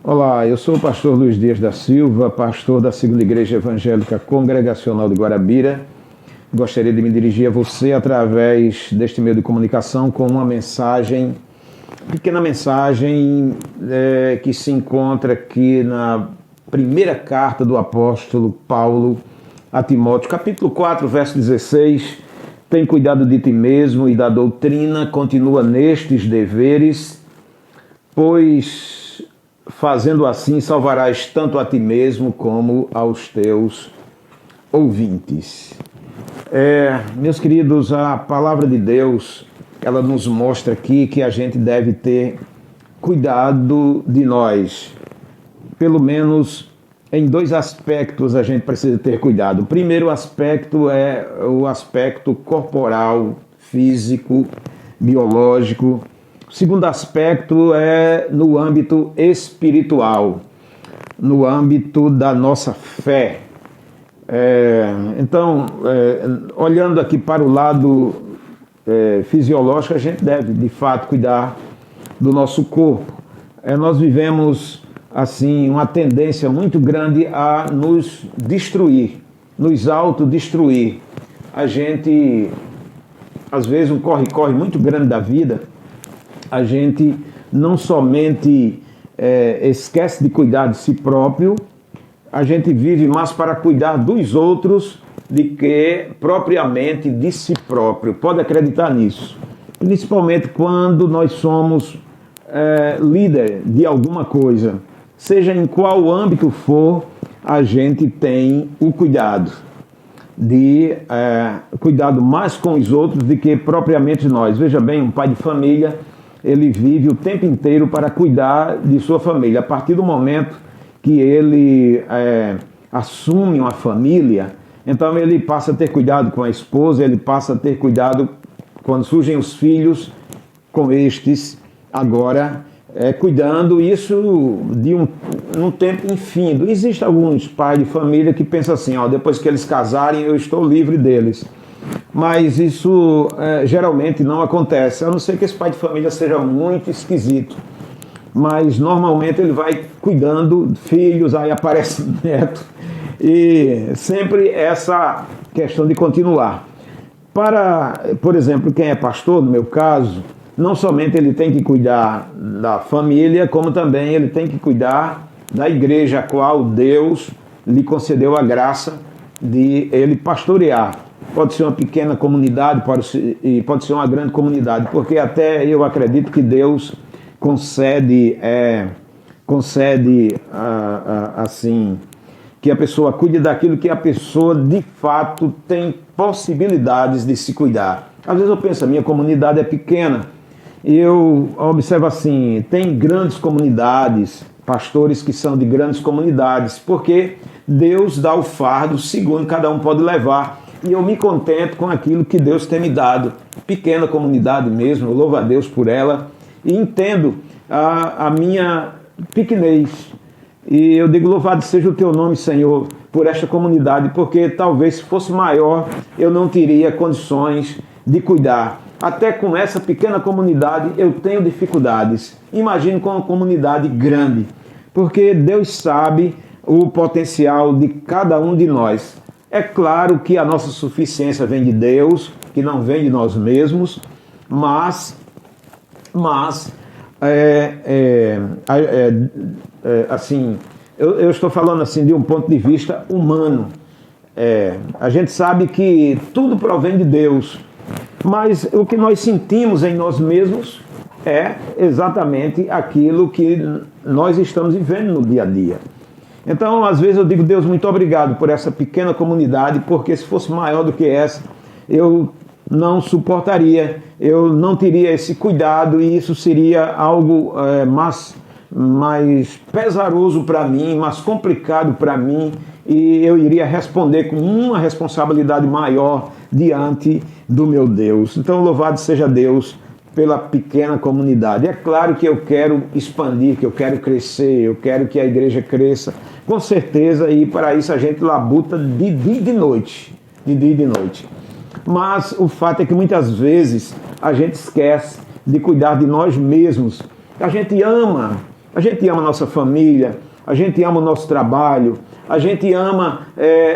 Olá, eu sou o pastor Luiz Dias da Silva, pastor da Segunda Igreja Evangélica Congregacional de Guarabira. Gostaria de me dirigir a você através deste meio de comunicação com uma mensagem, pequena mensagem que se encontra aqui na primeira carta do apóstolo Paulo a Timóteo, capítulo 4, verso 16. Tem cuidado de ti mesmo e da doutrina, continua nestes deveres, pois fazendo assim salvarás tanto a ti mesmo como aos teus ouvintes. Meus queridos, a palavra de Deus, ela nos mostra aqui que a gente deve ter cuidado de nós. Pelo menos em dois aspectos a gente precisa ter cuidado. O primeiro aspecto é o aspecto corporal, físico, biológico. O segundo aspecto é no âmbito espiritual, no âmbito da nossa fé. Olhando aqui para o lado fisiológico, a gente deve, de fato, cuidar do nosso corpo. Nós vivemos, assim, uma tendência muito grande a nos destruir, nos autodestruir. A gente, às vezes, um corre-corre muito grande da vida, a gente não somente esquece de cuidar de si próprio, a gente vive mais para cuidar dos outros do que propriamente de si próprio. Pode acreditar nisso. Principalmente quando nós somos líder de alguma coisa. Seja em qual âmbito for, a gente tem o cuidado de cuidado mais com os outros do que propriamente nós. Veja bem, um pai de família, ele vive o tempo inteiro para cuidar de sua família. A partir do momento que ele assume uma família, então ele passa a ter cuidado com a esposa, ele passa a ter cuidado quando surgem os filhos com estes, agora cuidando isso de um tempo infindo. Existem alguns pais de família que pensam assim, depois que eles casarem eu estou livre deles. Mas isso geralmente não acontece, a não ser que esse pai de família seja muito esquisito. Mas normalmente ele vai cuidando de filhos, aí aparece neto, e sempre essa questão de continuar. Por exemplo, quem é pastor, no meu caso, não somente ele tem que cuidar da família, como também ele tem que cuidar da igreja a qual Deus lhe concedeu a graça de ele pastorear. Pode ser uma pequena comunidade, pode ser uma grande comunidade, porque até eu acredito que Deus concede assim, que a pessoa cuide daquilo que a pessoa de fato tem possibilidades de se cuidar. Às vezes eu penso, a minha comunidade é pequena, e eu observo assim, tem grandes comunidades, pastores que são de grandes comunidades, porque Deus dá o fardo segundo cada um pode levar. E eu me contento com aquilo que Deus tem me dado. Pequena comunidade mesmo, eu louvo a Deus por ela. E entendo a minha pequenez. E eu digo, louvado seja o teu nome, Senhor, por esta comunidade, porque talvez se fosse maior, eu não teria condições de cuidar. Até com essa pequena comunidade eu tenho dificuldades. Imagine com uma comunidade grande, porque Deus sabe o potencial de cada um de nós. É claro que a nossa suficiência vem de Deus, que não vem de nós mesmos, mas assim, eu estou falando assim de um ponto de vista humano. A gente sabe que tudo provém de Deus, mas o que nós sentimos em nós mesmos é exatamente aquilo que nós estamos vivendo no dia a dia. Então, às vezes eu digo, Deus, muito obrigado por essa pequena comunidade, porque se fosse maior do que essa, eu não suportaria, eu não teria esse cuidado e isso seria algo mais pesaroso para mim, mais complicado para mim, e eu iria responder com uma responsabilidade maior diante do meu Deus. Então, louvado seja Deus pela pequena comunidade. É claro que eu quero expandir, que eu quero crescer, eu quero que a igreja cresça, com certeza, e para isso a gente labuta de dia e de noite, Mas o fato é que muitas vezes a gente esquece de cuidar de nós mesmos. A gente ama A gente ama a nossa família, a gente ama o nosso trabalho, a gente ama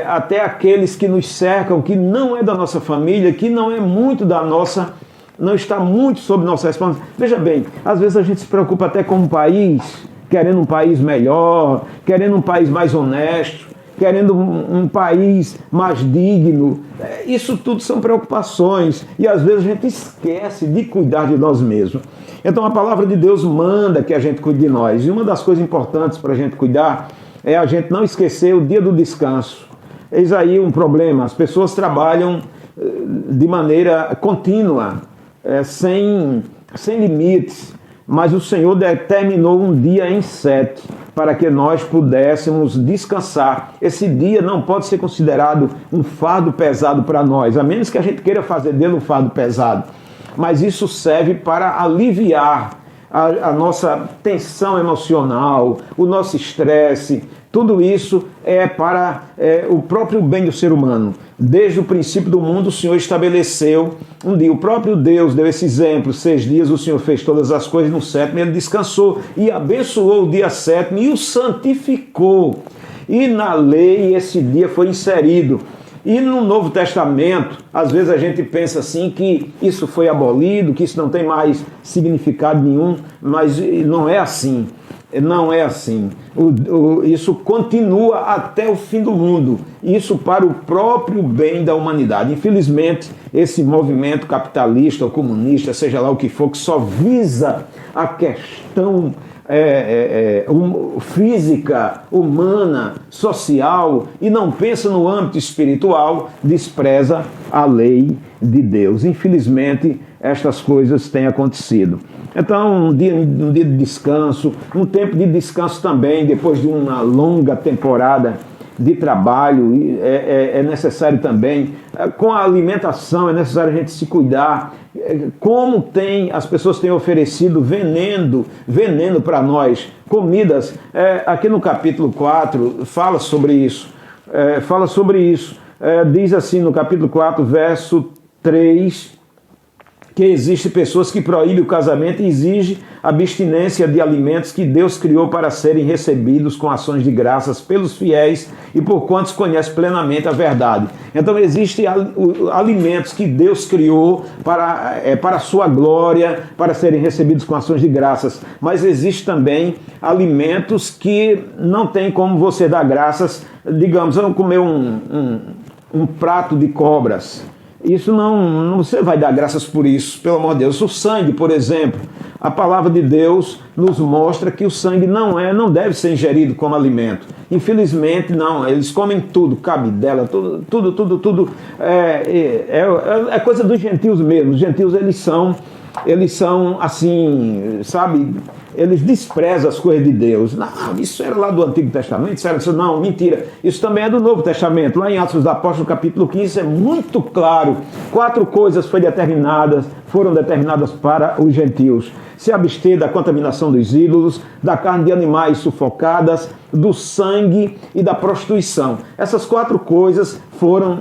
até aqueles que nos cercam, que não é da nossa família, que não é muito da nossa, não está muito sob nossa responsabilidade. Veja bem, às vezes a gente se preocupa até com um país, querendo um país melhor, querendo um país mais honesto, querendo um país mais digno. Isso tudo são preocupações e às vezes a gente esquece de cuidar de nós mesmos. Então a palavra de Deus manda que a gente cuide de nós. E uma das coisas importantes para a gente cuidar é a gente não esquecer o dia do descanso. Eis aí um problema. As pessoas trabalham de maneira contínua, sem limites. Mas o Senhor determinou um dia em 7 para que nós pudéssemos descansar. Esse dia não pode ser considerado um fardo pesado para nós, a menos que a gente queira fazer dele um fardo pesado. Mas isso serve para aliviar a nossa tensão emocional, o nosso estresse. Tudo isso é para o próprio bem do ser humano. Desde o princípio do mundo, o Senhor estabeleceu um dia. O próprio Deus deu esse exemplo. 6 dias o Senhor fez todas as coisas, no 7º ele descansou e abençoou o dia 7º e o santificou. E na lei esse dia foi inserido. E no Novo Testamento, às vezes a gente pensa assim que isso foi abolido, que isso não tem mais significado nenhum, mas não é assim. Não é assim. Isso continua até o fim do mundo. Isso para o próprio bem da humanidade. Infelizmente, esse movimento capitalista ou comunista, seja lá o que for, que só visa a questão física, humana, social e não pensa no âmbito espiritual, despreza a lei de Deus. Infelizmente, estas coisas têm acontecido. Então, um dia de descanso, um tempo de descanso também, depois de uma longa temporada de trabalho, é necessário também, com a alimentação, é necessário a gente se cuidar. Como as pessoas têm oferecido veneno para nós, comidas, aqui no capítulo 4 fala sobre isso, diz assim no capítulo 4, verso 3, que existem pessoas que proíbem o casamento e exigem abstinência de alimentos que Deus criou para serem recebidos com ações de graças pelos fiéis e por quantos conhecem plenamente a verdade. Então existem alimentos que Deus criou para a sua glória, para serem recebidos com ações de graças, mas existem também alimentos que não tem como você dar graças. Digamos, vamos comer um prato de cobras. Isso não você vai dar graças por isso, pelo amor de Deus. O sangue, por exemplo, a palavra de Deus nos mostra que o sangue não deve ser ingerido como alimento. Infelizmente, não. Eles comem tudo, cabidela, tudo. É coisa dos gentios mesmo. Os gentios, eles são assim, sabe? Eles desprezam as coisas de Deus. Não, isso era lá do Antigo Testamento, isso não, mentira. Isso também é do Novo Testamento. Lá em Atos dos Apóstolos, capítulo 15, é muito claro. 4 coisas foram determinadas para os gentios. Se abster da contaminação dos ídolos, da carne de animais sufocadas, do sangue e da prostituição. Essas 4 coisas foram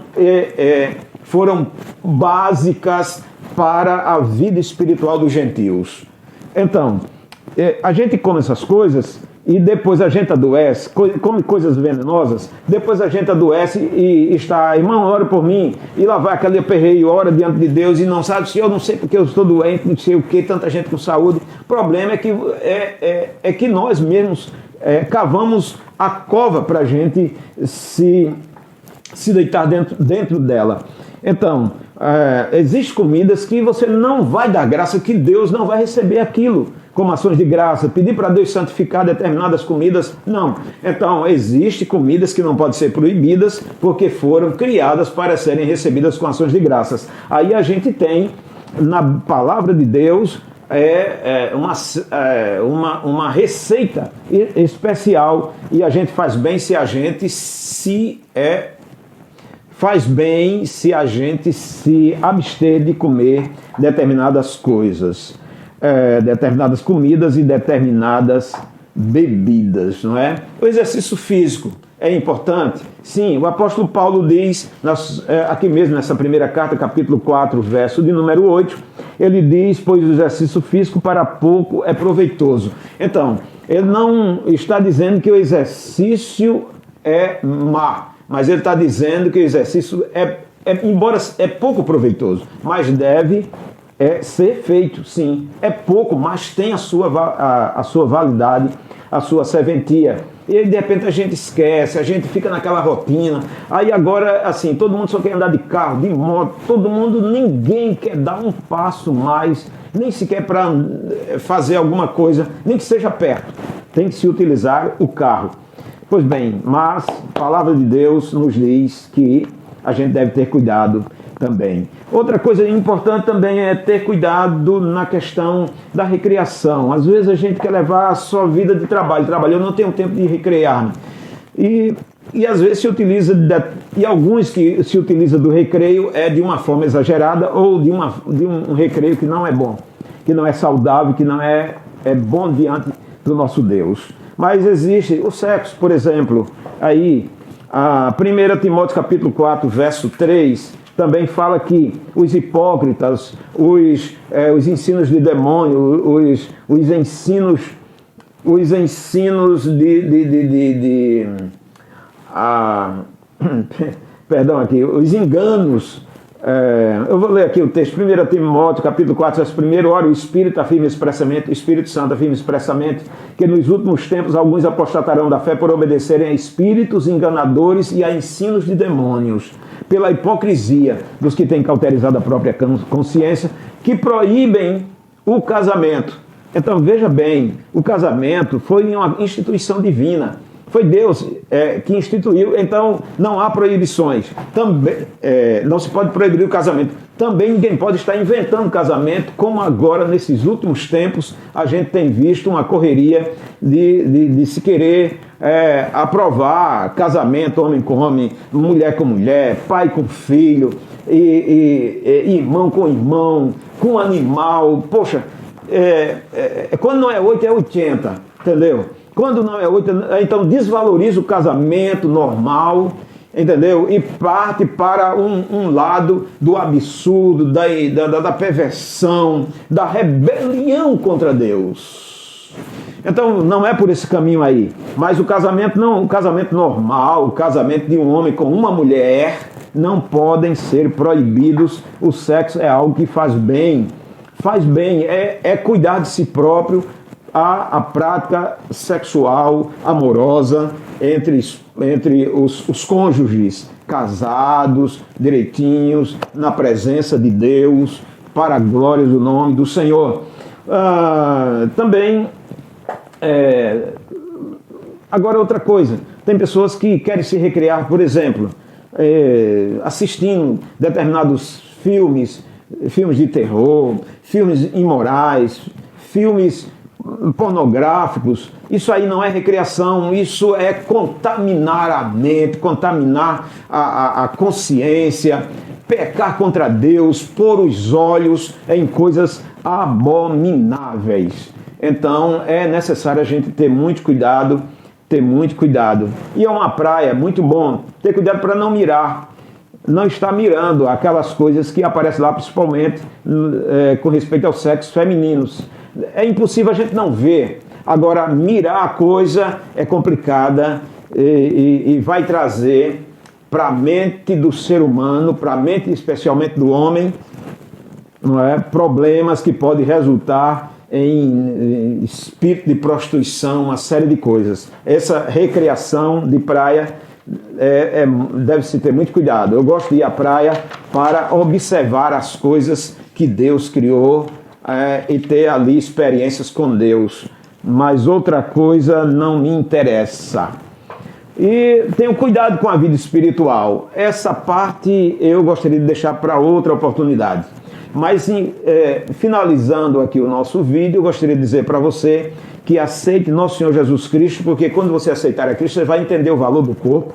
básicas para a vida espiritual dos gentios. Então, a gente come essas coisas e depois a gente adoece, come coisas venenosas, depois a gente adoece e está, irmão, ora por mim, e lá vai aquele aperreio, ora diante de Deus e não sabe se eu não sei porque eu estou doente, não sei o que, tanta gente com saúde. O problema é que nós mesmos cavamos a cova para a gente se deitar dentro dela. Então, existem comidas que você não vai dar graça, que Deus não vai receber aquilo como ações de graça, pedir para Deus santificar determinadas comidas, não. Então, existem comidas que não podem ser proibidas porque foram criadas para serem recebidas com ações de graças. Aí a gente tem, na palavra de Deus, uma receita especial, e a gente faz bem se a gente se abster de comer determinadas coisas, determinadas comidas e determinadas bebidas, não é? O exercício físico é importante? Sim, o apóstolo Paulo diz, aqui mesmo nessa primeira carta, capítulo 4, verso de número 8, ele diz, pois o exercício físico para pouco é proveitoso. Então, Ele não está dizendo que o exercício é má, mas ele está dizendo que o exercício embora é pouco proveitoso, mas deve ser feito, sim. É pouco, mas tem a sua validade, a sua serventia. E de repente a gente esquece, a gente fica naquela rotina. Aí agora, assim, todo mundo só quer andar de carro, de moto, ninguém quer dar um passo mais, nem sequer para fazer alguma coisa, nem que seja perto. Tem que se utilizar o carro. Pois bem, mas a palavra de Deus nos diz que a gente deve ter cuidado também. Outra coisa importante também é ter cuidado na questão da recreação. Às vezes a gente quer levar a sua vida de trabalho. Eu não tenho tempo de recrear-me. E às vezes se utiliza, e alguns que se utiliza do recreio de uma forma exagerada ou de um recreio que não é bom, que não é saudável, que não é bom diante do nosso Deus. Mas existe o sexo, por exemplo, aí, a 1 Timóteo capítulo 4, verso 3, também fala que os hipócritas, os ensinos de demônio, os ensinos perdão aqui, os enganos. Eu vou ler aqui o texto, 1 Timóteo, capítulo 4, verso 1, ora, o Espírito afirma expressamente, o Espírito Santo afirma expressamente, que nos últimos tempos alguns apostatarão da fé por obedecerem a espíritos enganadores e a ensinos de demônios, pela hipocrisia dos que têm cauterizado a própria consciência, que proíbem o casamento. Então, veja bem, o casamento foi uma instituição divina. Foi Deus que instituiu, então não há proibições. Também, não se pode proibir o casamento. Também ninguém pode estar inventando casamento, como agora, nesses últimos tempos, a gente tem visto uma correria de se querer aprovar casamento, homem com homem, mulher com mulher, pai com filho, irmão com irmão, com animal. Poxa, quando não é 8, é 80, entendeu? Quando não é 8, então desvaloriza o casamento normal, entendeu? E parte para um lado do absurdo, da perversão, da rebelião contra Deus. Então não é por esse caminho aí. Mas o casamento normal, o casamento de um homem com uma mulher, não podem ser proibidos. O sexo é algo que faz bem. Faz bem, é cuidar de si próprio. A prática sexual amorosa entre os cônjuges casados, direitinhos, na presença de Deus, para a glória do nome do Senhor. Também, agora outra coisa, tem pessoas que querem se recrear, por exemplo, assistindo determinados filmes de terror, filmes imorais, filmes pornográficos. Isso aí não é recreação, isso é contaminar a mente, contaminar a consciência, pecar contra Deus, pôr os olhos em coisas abomináveis. Então é necessário a gente ter muito cuidado. E é uma praia, muito bom ter cuidado para não mirar. Não está mirando aquelas coisas que aparecem lá, principalmente com respeito aos sexos femininos. É impossível a gente não ver. Agora, mirar a coisa é complicada e vai trazer para a mente do ser humano, para a mente especialmente do homem, não é? Problemas que podem resultar em espírito de prostituição, uma série de coisas. Essa recreação de praia deve-se ter muito cuidado. Eu gosto de ir à praia para observar as coisas que Deus criou e ter ali experiências com Deus. Mas outra coisa não me interessa. E tenho cuidado com a vida espiritual. Essa parte eu gostaria de deixar para outra oportunidade. Mas finalizando aqui o nosso vídeo, eu gostaria de dizer para você que aceite nosso Senhor Jesus Cristo, porque quando você aceitar a Cristo, você vai entender o valor do corpo,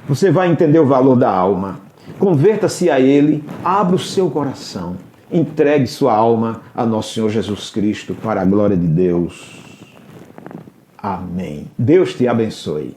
você vai entender o valor da alma. Converta-se a Ele, abra o seu coração, entregue sua alma a nosso Senhor Jesus Cristo para a glória de Deus. Amém. Deus te abençoe.